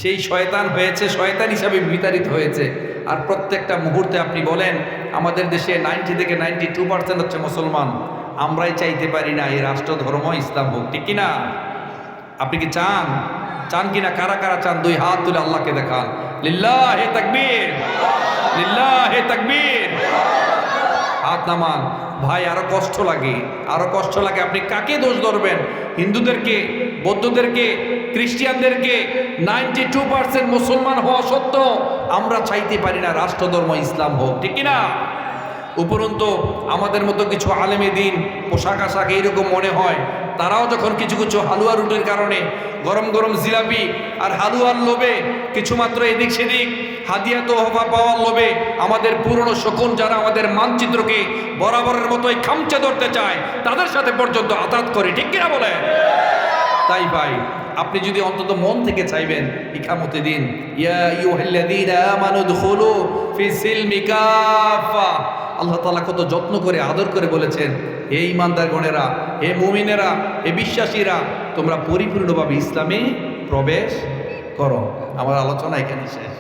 সেই শয়তান হয়েছে, শয়তান হিসাবে বিতাড়িত হয়েছে। আর প্রত্যেকটা মুহূর্তে আপনি বলেন, আমাদের দেশে 90 থেকে 92% হচ্ছে মুসলমান। আমরাই চাইতে পারি না এই রাষ্ট্র ধর্ম ইসলাম হোক, ঠিক কিনা? আপনি কি চান? চান কিনা? কারা কারা চান? দুই হাত তুলে আল্লাহকে দেখান। লিল্লাহে তাকবীর, লিল্লাহে তাকবীর। হাত নামান। ভাই আরো কষ্ট লাগে, আরো কষ্ট লাগে। আপনি কাকে দোষ ধরবেন? হিন্দুদেরকে, বৌদ্ধদেরকে, খ্রিস্টিয়ানদেরকে? 92% মুসলমান হওয়া সত্ত্বেও আমরা চাইতে পারি না রাষ্ট্র ধর্ম ইসলাম হোক, ঠিক কিনা? উপরন্তু আমাদের মতো কিছু আলেমে দিন পোশাক আশাক এইরকম মনে হয়, তারাও যখন কিছু কিছু হালুয়া রুটির কারণে, গরম গরম জিলাপি আর হালুয়ার লোভে, কিছুমাত্র এদিক সেদিক হাদিয়া তোহফা পাওয়ার লোভে আমাদের পুরনো শকুন যারা আমাদের মানচিত্রকে বরাবরের মতোই খামচে ধরতে চায়, তাদের সাথে পর্যন্ত আঘাত করে, ঠিক কিনা বলে? তাই ভাই, আপনি যদি অন্তত মন থেকে চাইবেন ইকামতে দিন, ইয়া আইয়ুহাল্লাযীনা আমানু দুখুলু ফি সিলমি কাফা। আল্লাহ তাআলা কত যত্ন করে আদর করে বলেছেন, হে ঈমানদারগণেরা, হে মুমিনেরা, হে বিশ্বাসীরা, তোমরা পরিপূর্ণভাবে ইসলামে প্রবেশ করো। আমার আলোচনা এখানে শেষ।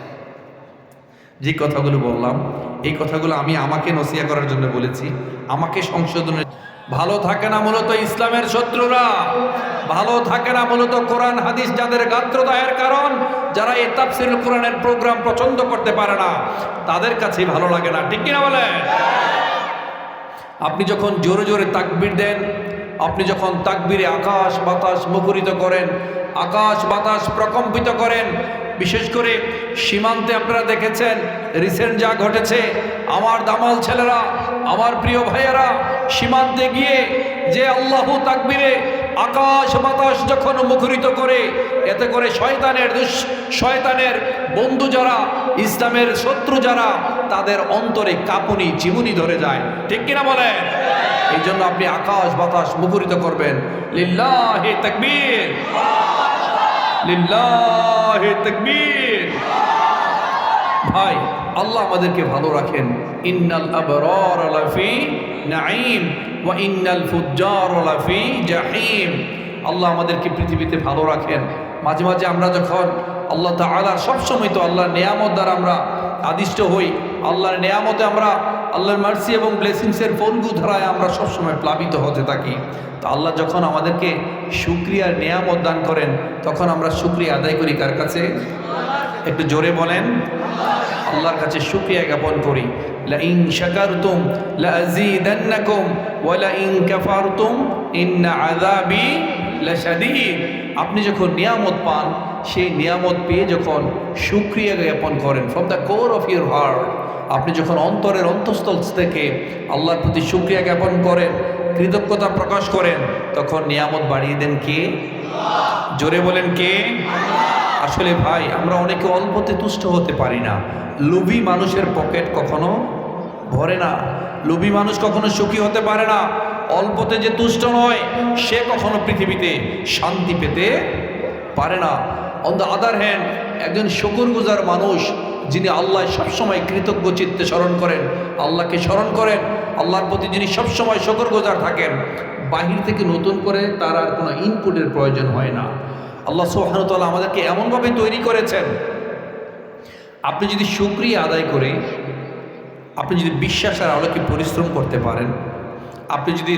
যে কথাগুলো বললাম, এই কথাগুলো আমি আমাকে নসিহত করার জন্য বলেছি, আমাকে সংশোধনের। ভালো থাকে না মূলত ইসলামের শত্রুরা, ভালো থাকে না মূলত কোরআন হাদিস যাদের গাত্রদাহের কারণ, যারা এই তাফসীরুল কোরআনের প্রোগ্রাম পছন্দ করতে পারে না, তাদের কাছে ভালো লাগে না, ঠিক কিনা বলেন? আপনি যখন জোরে জোরে তাকবীর দেন, আপনি যখন তাকবীরে আকাশ বাতাস মুখরিত করেন, আকাশ বাতাস প্রকম্পিত করেন, বিশেষ করে সীমান্তে আপনারা দেখেছেন রিসেন্ট যা ঘটেছে, আমার দামাল ছেলেরা, আমার প্রিয় ভাইয়েরা সীমান্তে গিয়ে যে আল্লাহু তাকবীরে আকাশ বাতাস যখন মুখরিত করে, এতে করে শয়তানের বন্ধু যারা, ইসলামের শত্রু যারা, তাদের অন্তরে কাঁপুনি চিমুনি ধরে যায়, ঠিক কিনা বলেন? এই জন্য আপনি আকাশ বাতাস মুখরিত করবেন। লিল্লাহি তাকবীর, লিল্লাহি তাকবীর। ভাই আল্লাহ আমাদেরকে ভালো রাখেন। ইন্নাল আবরার লাফি নাঈম ওয়া ইন্নাল ফুজ্জার লাফি জাহিম। আল্লাহ আমাদেরকে পৃথিবীতে ভালো রাখেন। মাঝে মাঝে আমরা যখন আল্লাহ তাআলার, সবসময় তো আল্লাহর নেয়ামত দ্বারা আমরা আদিষ্ট হই, আল্লাহর নেয়ামতে আমরা, আল্লাহর মার্সি এবং ব্লেসিংসের ফলগু ধারায় আমরা সবসময় প্লাবিত হতে থাকি। তো আল্লাহ যখন আমাদেরকে শুকরিয়ার নেয়ামত দান করেন, তখন আমরা শুকরিয়া আদায় করি কার কাছে? একটু জোরে বলেন। আল্লাহর কাছে শুকরিয়া জ্ঞাপন করি। লা ইন শাকারতুম লা আযীদান্নাকুম ওয়া লা ইন কাফারতুম ইন্না আযাবি লাশাদীদ। আপনি যখন নিয়ামত পান, সেই নিয়ামত পেয়ে যখন শুকরিয়া জ্ঞাপন করেন from the core of your heart, আপনি যখন অন্তরের অন্তঃস্থল থেকে আল্লাহর প্রতি শুকরিয়া জ্ঞাপন করেন, কৃতজ্ঞতা প্রকাশ করেন, তখন নিয়ামত বাড়িয়ে দেন কে? জোরে বলেন কে? আসলে ভাই আমরা অনেকে অল্পতে তুষ্ট হতে পারি না। লোভী মানুষের পকেট কখনো ভরে না, লোভী মানুষ কখনো সুখী হতে পারে না। অল্পতে যে তুষ্ট নয়, সে কখনো পৃথিবীতে শান্তি পেতে পারে না। অন দ্য আদার হ্যান্ড, একজন শুকরগুজার মানুষ, যিনি আল্লাহ সবসময় কৃতজ্ঞ চিত্তে স্মরণ করেন, আল্লাহকে স্মরণ করেন, আল্লাহর প্রতি যিনি সবসময় শুকরগুজার থাকেন, বাহির থেকে নতুন করে তার আর কোনো ইনপুটের প্রয়োজন হয় না। আল্লাহ সুবহানাহু ওয়া তাআলা আমাদেরকে এমনভাবে তৈরি করেছেন, আপনি যদি শুকরিয়া আদায় করে, আপনি যদি বিশ্বাসের আলোকে পরিশ্রম করতে পারেন, আপনি যদি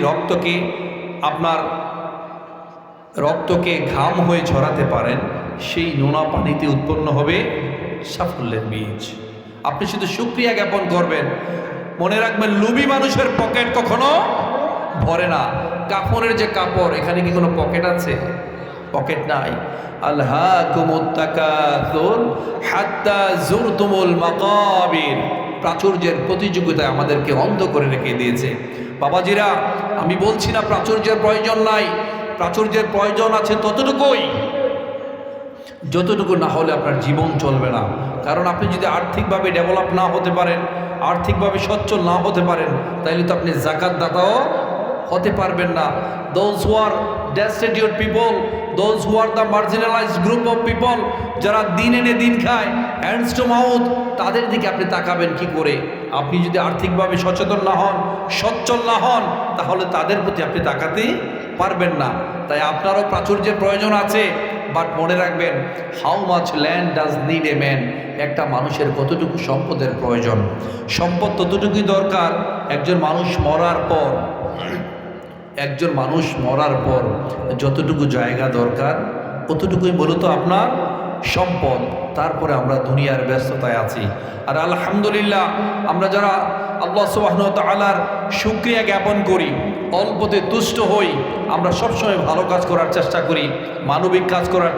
আপনার রক্তকে ঘাম হয়ে ঝরাতে পারেন, সেই নোনা পানিতে উৎপন্ন হবে সাফল্যের বীজ। আপনি শুধু শুকরিয়া জ্ঞাপন করবেন। মনে রাখবেন, লোভী মানুষের পকেট কখনো ভরে না। কাফনের যে কাপড়, এখানে কি কোনো পকেট আছে? পকেট নাই। আলহাকুমুত তাকাসুর হাত্তা যুরতুমুল মাকাবির। প্রাচুর্যের প্রতিযোগিতায় আমাদেরকে অন্ধ করে রেখে দিয়েছে। বাবাজিরা, আমি বলছি না প্রাচুর্যের প্রয়োজন নাই, প্রাচুর্যের প্রয়োজন আছে ততটুকুই, যতটুকু না হলে আপনার জীবন চলবে না। কারণ আপনি যদি আর্থিকভাবে ডেভেলপ না হতে পারেন, আর্থিকভাবে সচ্ছল না হতে পারেন, তাহলে তো আপনি যাকাত দাতাও হতে পারবেন না। Those who are destitute people, those who are the marginalized group of people, যারা দিন এনে দিন খায়, হ্যান্ডস টু মাউথ, তাদের দিকে আপনি তাকাবেন কি করে? আপনি যদি আর্থিকভাবে সচেতন না হন, সচ্ছল না হন, তাহলে তাদের প্রতি আপনি তাকাতে পারবেন না। তাই আপনারও প্রাচুর্যের প্রয়োজন আছে। বাট মনে রাখবেন, how much land does need a man, একটা মানুষের কতটুকু সম্পদের প্রয়োজন। সম্পদ ততটুকুই দরকার একজন মানুষ মরার পর যতটুকু জায়গা দরকার অতটুকুই মূলত আপনার সম্পদ। তারপরে আমরা দুনিয়ার ব্যস্ততায় আছি। আর আলহামদুলিল্লাহ আমরা যারা আল্লাহ সুবহানাহু ওয়া তাআলার শুকরিয়া জ্ঞাপন করি, অল্পতে তুষ্ট হই, আমরা সবসময় ভালো কাজ করার চেষ্টা করি, মানবিক কাজ করার